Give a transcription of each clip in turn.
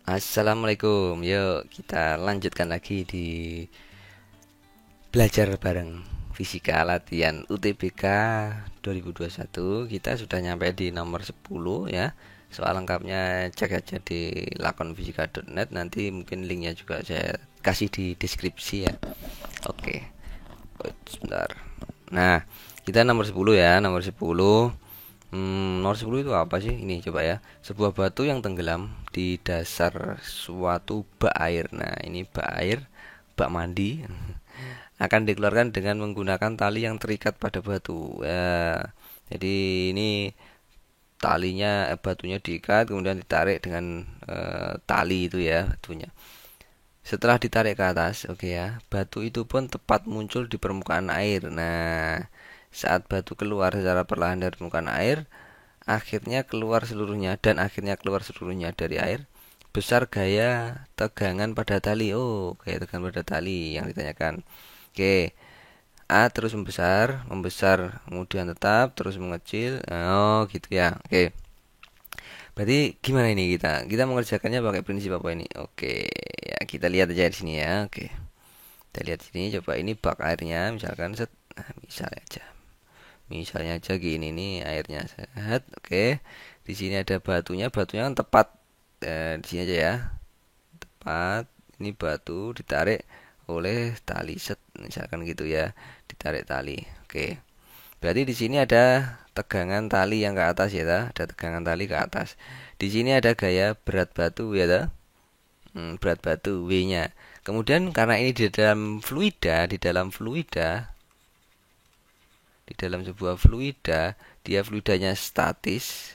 Assalamualaikum. Yuk kita lanjutkan lagi di belajar bareng fisika latihan UTBK 2021. Kita sudah nyampe di nomor 10 ya. Soal lengkapnya cek aja di lakonfisika.net. Nanti mungkin linknya juga saya kasih di deskripsi ya. Oke. Sebentar. Nah, kita nomor 10 ya. Nomor 10. Nomor 10 itu apa sih? Ini coba ya. Sebuah batu yang tenggelam di dasar suatu bak air. Nah, ini bak air, bak mandi akan dikeluarkan dengan menggunakan tali yang terikat pada batu. Ya, jadi ini talinya batunya diikat kemudian ditarik dengan tali itu ya batunya. Setelah ditarik ke atas, oke ya, batu itu pun tepat muncul di permukaan air. Nah, saat batu keluar secara perlahan dari permukaan air, akhirnya keluar seluruhnya dari air. Besar gaya tegangan pada tali. Oh, gaya tegangan pada tali yang ditanyakan. Oke, A terus membesar, membesar, kemudian tetap, terus mengecil. Oh, gitu ya. Oke. Berarti gimana ini kita? Kita mengerjakannya pakai prinsip apa ini? Oke, ya kita lihat aja di sini ya. Oke. Kita lihat sini coba ini bak airnya misalkan set. Nah, misalnya aja. Misalnya aja gini nih airnya set. Oke. Di sini ada batunya, batunya kan tepat di sini aja ya. Tepat. Ini batu ditarik oleh tali set misalkan gitu ya. Ditarik tali. Oke. Berarti di sini ada tegangan tali yang ke atas ya, ta? Ada tegangan tali ke atas. Di sini ada gaya berat batu ya, ta? Berat batu W-nya. Kemudian karena ini di dalam sebuah fluida, dia fluidanya statis,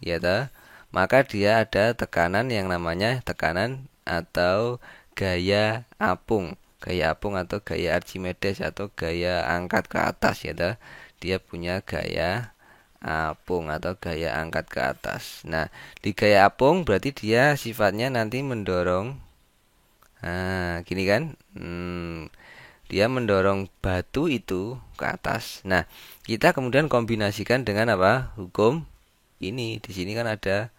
ya, ta? Maka dia ada tekanan yang namanya tekanan atau gaya apung. Gaya apung atau gaya Archimedes atau gaya angkat ke atas ya, ta? Dia punya gaya apung atau gaya angkat ke atas. Nah, di gaya apung berarti dia sifatnya nanti mendorong. Nah, gini kan? Dia mendorong batu itu ke atas. Nah, kita kemudian kombinasikan dengan apa? Hukum ini. Di sini kan ada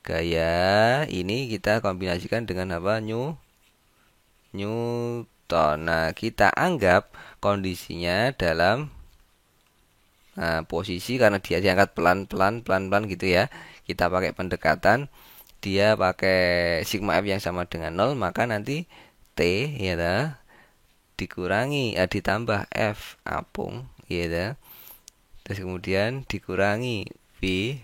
gaya ini kita kombinasikan dengan apa? Newton. Nah, kita anggap kondisinya dalam posisi karena dia diangkat pelan-pelan pelan-pelan gitu ya. Kita pakai pendekatan dia pakai sigma F yang sama dengan 0, maka nanti T ya dikurangi ditambah F apung ya. Terus kemudian dikurangi V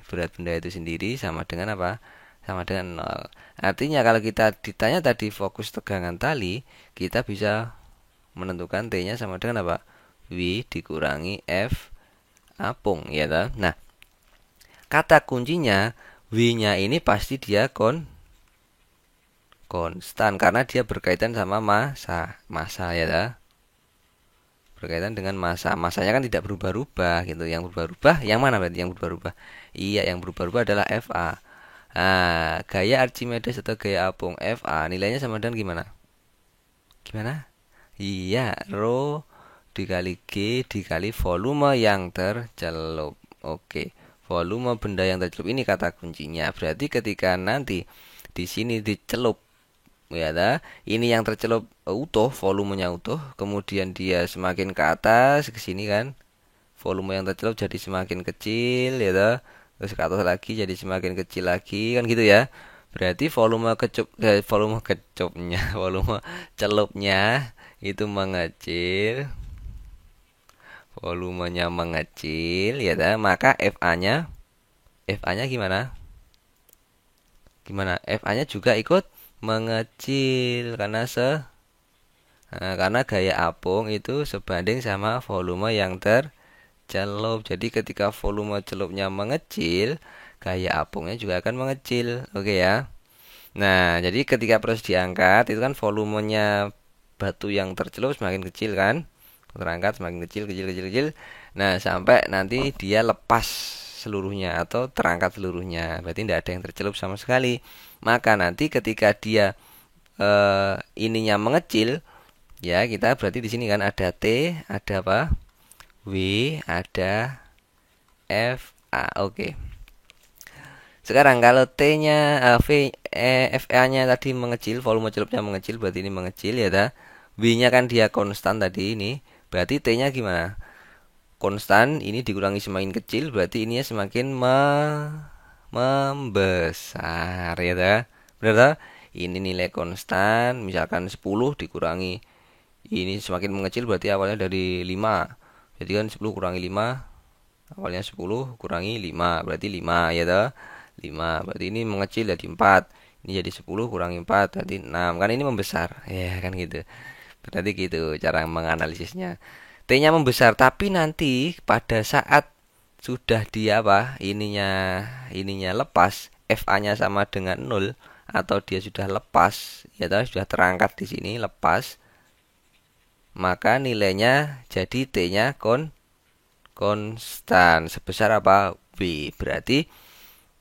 berat benda itu sendiri sama dengan apa? Sama dengan 0. Artinya kalau kita ditanya tadi fokus tegangan tali, kita bisa menentukan T-nya sama dengan apa? V dikurangi F apung ya ta? Nah, kata kuncinya W-nya ini pasti dia konstan karena dia berkaitan sama massa ya ta? Berkaitan dengan massa. Massanya kan tidak berubah-ubah gitu. Yang berubah-ubah yang mana berarti yang berubah-ubah? Iya, yang berubah-ubah adalah Fa. Nah, gaya Archimedes atau gaya apung Fa nilainya sama dengan gimana? Gimana? Iya, rho dikali G dikali volume yang tercelup. Oke, volume benda yang tercelup ini kata kuncinya. Berarti ketika nanti di sini dicelup ya ini yang tercelup utuh, volumenya utuh, kemudian dia semakin ke atas ke sini kan. Volume yang tercelup jadi semakin kecil ya terus ke atas lagi jadi semakin kecil lagi kan gitu ya. Berarti volume kecupnya, volume celupnya itu mengecil, volumenya mengecil ya maka FA-nya gimana? Gimana? FA-nya juga ikut mengecil karena gaya apung itu sebanding sama volume yang tercelup. Jadi ketika volume celupnya mengecil, gaya apungnya juga akan mengecil. Oke ya. Nah, jadi ketika proses diangkat itu kan volumenya batu yang tercelup semakin kecil kan? Terangkat semakin kecil, kecil, kecil, kecil. Nah, sampai nanti dia lepas seluruhnya atau terangkat seluruhnya. Berarti tidak ada yang tercelup sama sekali. Maka nanti ketika dia ininya mengecil, ya kita berarti di sini kan ada T, ada apa? W, ada F, A. Oke. Sekarang kalau T-nya FA-nya tadi mengecil, volume celupnya mengecil, berarti ini mengecil ya ta. W-nya kan dia konstan tadi ini. Berarti T-nya gimana? Konstan, ini dikurangi semakin kecil, berarti ini semakin membesar ya ta. Benar ta? Ini nilai konstan, misalkan 10 dikurangi ini semakin mengecil berarti awalnya dari 5. Jadi kan 10 kurangi 5, awalnya 10 kurangi 5 berarti 5 ya toh. 5 berarti ini mengecil jadi 4. Ini jadi 10 kurangi 4 berarti 6. Kan ini membesar. Ya kan gitu. Berarti gitu cara menganalisisnya. T-nya membesar tapi nanti pada saat sudah di apa? Ininya lepas, FA-nya sama dengan 0 atau dia sudah lepas, ya toh sudah terangkat di sini lepas, maka nilainya jadi T-nya konstan sebesar apa? W. Berarti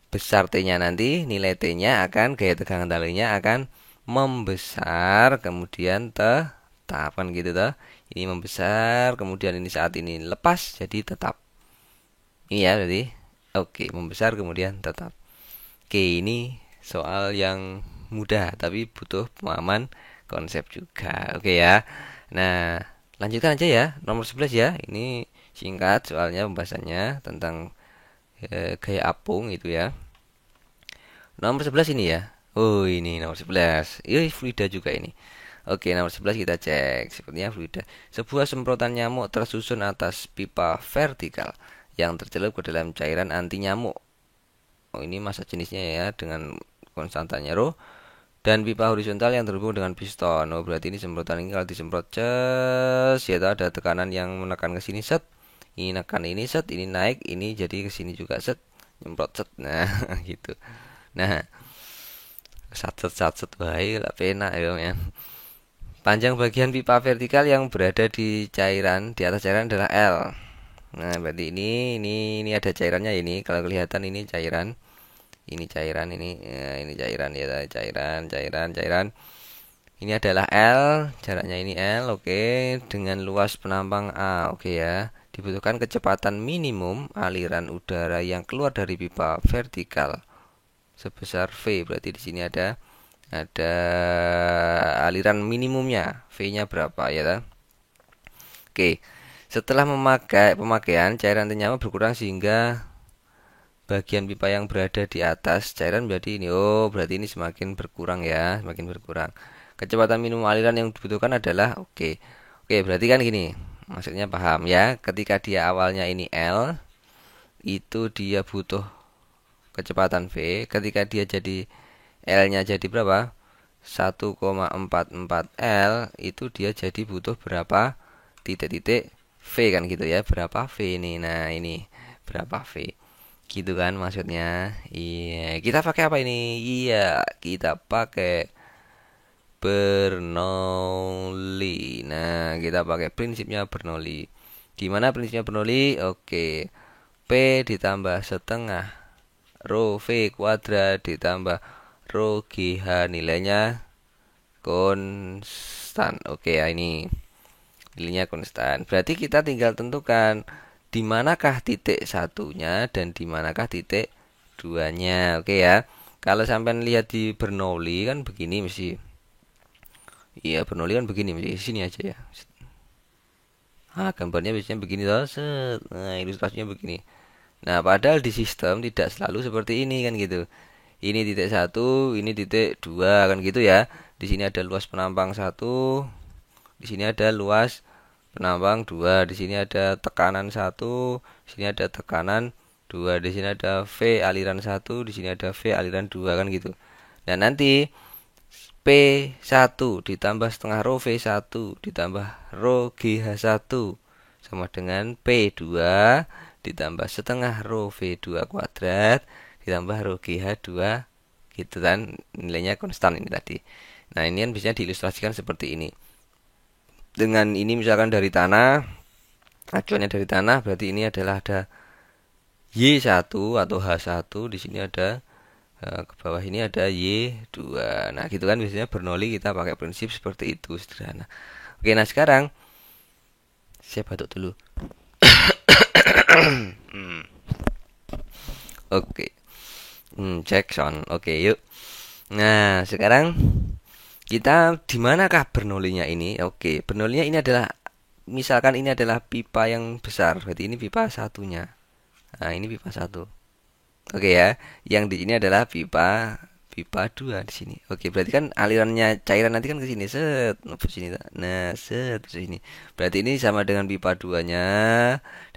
besar T-nya nanti nilai T-nya akan gaya tegangan talinya akan membesar kemudian tetap kan gitu toh. Ini membesar kemudian ini saat ini lepas jadi tetap. Ini ya berarti. Oke, membesar kemudian tetap. Oke, ini soal yang mudah tapi butuh pemahaman konsep juga. Oke ya. Nah, lanjutkan aja ya. Nomor 11 ya. Ini singkat soalnya pembahasannya tentang gaya apung itu ya. Nomor 11 ini ya. Oh, ini nomor 11. Ini fluida juga ini. Oke, nomor 11 kita cek. Sepertinya fluida. Sebuah semprotan nyamuk tersusun atas pipa vertikal yang tercelup ke dalam cairan anti nyamuk. Oh, ini massa jenisnya ya dengan konstantanya rho. Dan pipa horizontal yang terhubung dengan piston. Oh, berarti ini semprotan ini kalau disemprot ces, ya ada tekanan yang menekan ke sini set. Ini nekan ini set, ini naik, ini jadi ke sini juga set, nyemprot set. Nah, gitu. Nah, sat set baik lah penak ya, men. Panjang bagian pipa vertikal yang berada di cairan, di atas cairan adalah L. Nah, berarti ini ada cairannya ini. Kalau kelihatan ini cairan. Ini cairan ini cairan ya cairan ini adalah L, jaraknya ini L, oke, dengan luas penampang A, oke ya. Dibutuhkan kecepatan minimum aliran udara yang keluar dari pipa vertikal sebesar V. Berarti di sini ada aliran minimumnya, V-nya berapa ya ta? Oke. Setelah pemakaian cairan antinyamuk berkurang sehingga bagian pipa yang berada di atas cairan berarti ini. Oh, berarti ini semakin berkurang ya, semakin berkurang. Kecepatan minimum aliran yang dibutuhkan adalah oke. Oke, berarti kan gini. Maksudnya paham ya, ketika dia awalnya ini L, itu dia butuh kecepatan V. Ketika dia jadi L-nya jadi berapa? 1,44 L, itu dia jadi butuh berapa titik-titik V kan gitu ya. Berapa V ini? Nah, ini berapa V? Gitu kan maksudnya. Iya, kita pakai apa ini? Iya, kita pakai Bernoulli. Nah, kita pakai prinsipnya Bernoulli. Gimana prinsipnya Bernoulli? Oke. P ditambah setengah rho V kuadrat ditambah rho GH nilainya konstan. Oke ya, ini nilainya konstan. Berarti kita tinggal tentukan di manakah titik satunya dan di manakah titik duanya. Oke ya. Kalau sampai lihat di Bernoulli kan begini mesti. Iya, Bernoulli kan begini mesti. Sini aja ya. Gambarnya biasanya begini toh. Set. Nah, ilustrasinya begini. Nah, padahal di sistem tidak selalu seperti ini kan gitu. Ini titik 1, ini titik 2 kan gitu ya. Di sini ada luas penampang 1, di sini ada luas penampang 2, di sini ada tekanan 1, di sini ada tekanan 2, di sini ada V aliran 1, di sini ada V aliran 2 kan gitu. Dan nanti P1 ditambah setengah rho V1 ditambah rho GH1 sama dengan P2 ditambah setengah rho V2 kuadrat ditambah rho GH2 gitu kan, nilainya konstan ini tadi. Nah, ini kan biasanya diilustrasikan seperti ini. Dengan ini misalkan dari tanah, acuannya dari tanah, berarti ini adalah ada Y1 atau H1, di sini ada ke bawah ini ada Y2. Nah, gitu kan biasanya Bernoulli kita pakai prinsip seperti itu sederhana. Oke, nah sekarang saya batuk dulu. Oke. Cek sound. Oke, yuk. Nah, sekarang kita di manakah Bernoullinya ini? Oke, Bernoullinya ini adalah misalkan ini adalah pipa yang besar, berarti ini pipa satunya. Nah, ini pipa satu. Oke ya, yang di sini adalah pipa pipa dua di sini. Oke, berarti kan alirannya cairan nanti kan ke sini, set, ke sini. Nah, set ke sini. Berarti ini sama dengan pipa duanya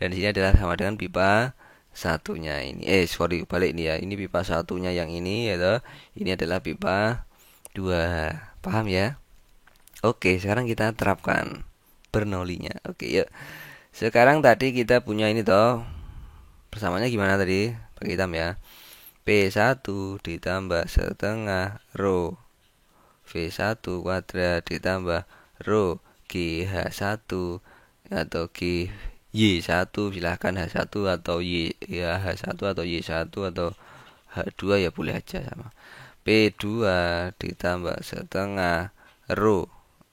dan di sini adalah sama dengan pipa satunya ini. Sorry, balik ini ya. Ini pipa satunya yang ini ya toh. Ini adalah pipa dua. Paham ya? Oke, sekarang kita terapkan Bernoullinya. Oke, yuk. Sekarang tadi kita punya ini toh. Persamanya gimana tadi? Pakai hitam ya. P1 ditambah setengah rho V1 kuadrat ditambah rho GH1 atau Y1, silahkan H1 atau Y ya H1 atau Y1 atau H2 ya boleh aja sama. P2 ditambah setengah rho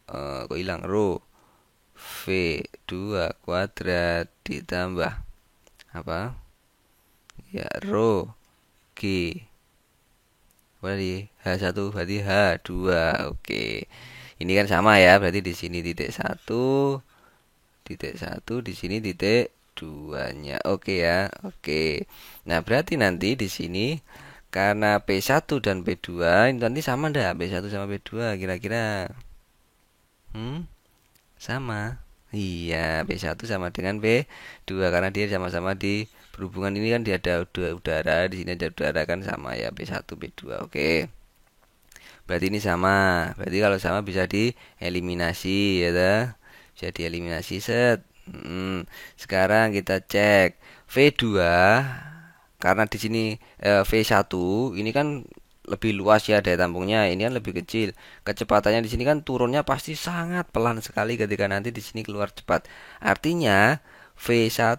kok hilang rho V2 kuadrat ditambah apa ya rho G berarti H1 berarti H2. Oke. Ini kan sama ya, berarti di sini titik satu di sini titik duanya. Oke ya. Oke. Nah, berarti nanti di sini karena P1 dan P2 ini nanti sama ndak? P1 sama P2 kira-kira? Hmm? Sama. Iya, B1 sama dengan B2 karena dia sama-sama di berhubungan ini kan dia ada udara, di sini ada udara kan sama ya B1 B2. Oke. Berarti ini sama. Berarti kalau sama bisa dieliminasi ya dah. Bisa dieliminasi set. Sekarang kita cek V2 karena di sini V1 ini kan lebih luas ya daya tampungnya, ini kan lebih kecil. Kecepatannya di sini kan turunnya pasti sangat pelan sekali ketika nanti di sini keluar cepat. Artinya V1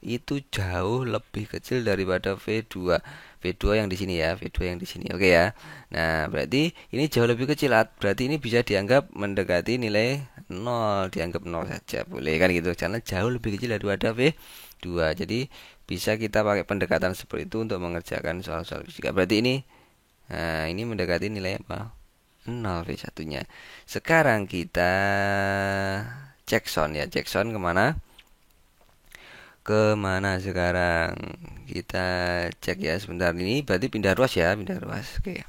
itu jauh lebih kecil daripada V2. V2 yang di sini ya, V2 yang di sini. Oke ya. Nah, berarti ini jauh lebih kecil. Berarti ini bisa dianggap mendekati nilai 0, dianggap 0 saja. Boleh kan gitu. Karena jauh lebih kecil daripada V2. Jadi bisa kita pakai pendekatan seperti itu untuk mengerjakan soal-soal fisika. Berarti ini mendekati nilai apa? 0 V1-nya. Sekarang kita cek sound ya. Cek sound kemana? Kemana sekarang? Kita cek ya sebentar ini. Berarti pindah ruas ya, pindah ruas. Oke.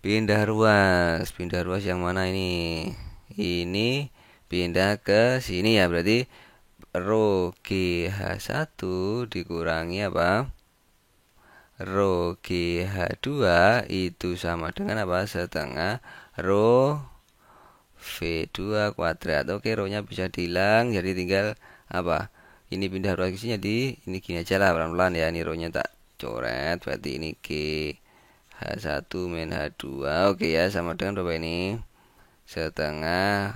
Pindah ruas yang mana ini? Ini pindah ke sini ya. Berarti rho GH1 dikurangi apa? Rho GH2 itu sama dengan apa? Setengah rho V2 kuadrat. Oke, rho-nya bisa dihilang jadi tinggal apa? Ini pindah ruas ke sini jadi ini gini aja lah pelan-pelan ya. Ini rho-nya tak coret. Berarti ini G H1 min H2. Oke ya, sama dengan berapa ini? Setengah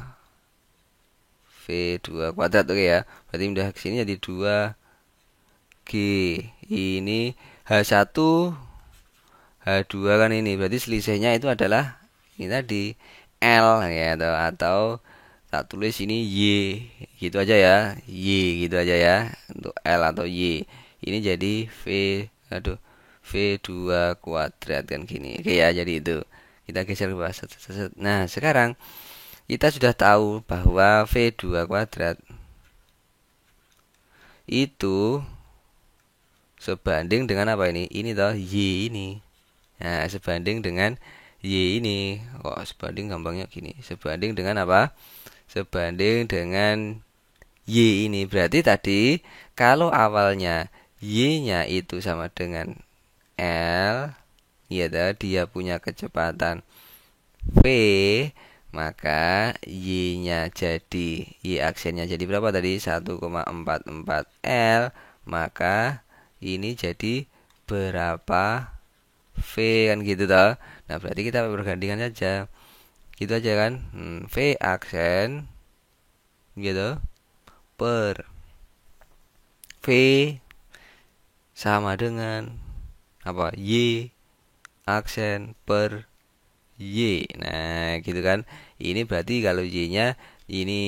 V2 kuadrat. Oke ya. Berarti pindah ke sini jadi 2 G. Ini H1 H2 kan ini. Berarti selisihnya itu adalah ini tadi L ya atau tak tulis ini Y gitu aja ya, Y gitu aja ya untuk L atau Y. Ini jadi aduh V2 kuadrat kan gini. Oke ya, jadi itu kita geser ke bawah. Nah, sekarang kita sudah tahu bahwa V2 kuadrat itu sebanding dengan apa ini? Ini toh Y ini. Nah, sebanding dengan Y ini. Kok sebanding gampangnya gini. Sebanding dengan apa? Sebanding dengan Y ini. Berarti tadi kalau awalnya Y-nya itu sama dengan L, ya dia punya kecepatan V, maka Y-nya jadi Y aksennya jadi berapa tadi? 1,44 L, maka ini jadi berapa V kan gitu toh. Nah, berarti kita bergandengan saja. Gitu aja kan. V aksen gitu per V sama dengan apa? Y aksen per Y. Nah, gitu kan. Ini berarti kalau Y-nya ini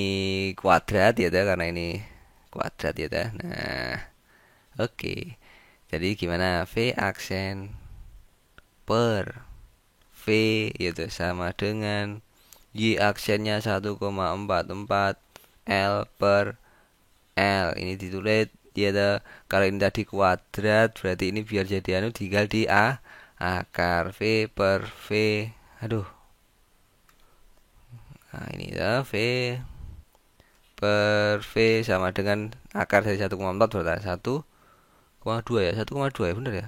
kuadrat ya toh, karena ini kuadrat ya toh. Nah, oke. Jadi gimana V aksen per V itu sama dengan Y aksennya 1,44 L per L. Ini ditulis ya, kalau ini tadi kuadrat berarti ini biar jadi anu tinggal di akar V per V. Aduh. Nah, ini ya V per V sama dengan akar dari 1,4 berarti 1,2 ya. 1,2 ya, bener ya?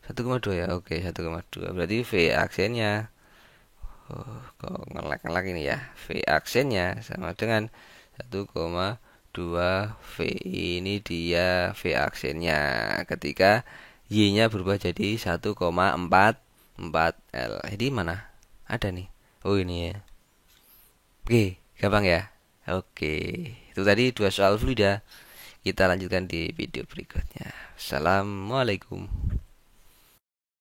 1,2 ya. Oke, 1,2. Berarti V aksennya, kok ngelak-ngelak ini ya. V aksennya sama dengan 1,2 V. Ini dia V aksennya ketika Y-nya berubah jadi 1,44 L. Jadi mana? Ada nih. Oh, ini ya. Oke, gampang ya. Oke, itu tadi dua soal fluida. Kita lanjutkan di video berikutnya. Assalamualaikum.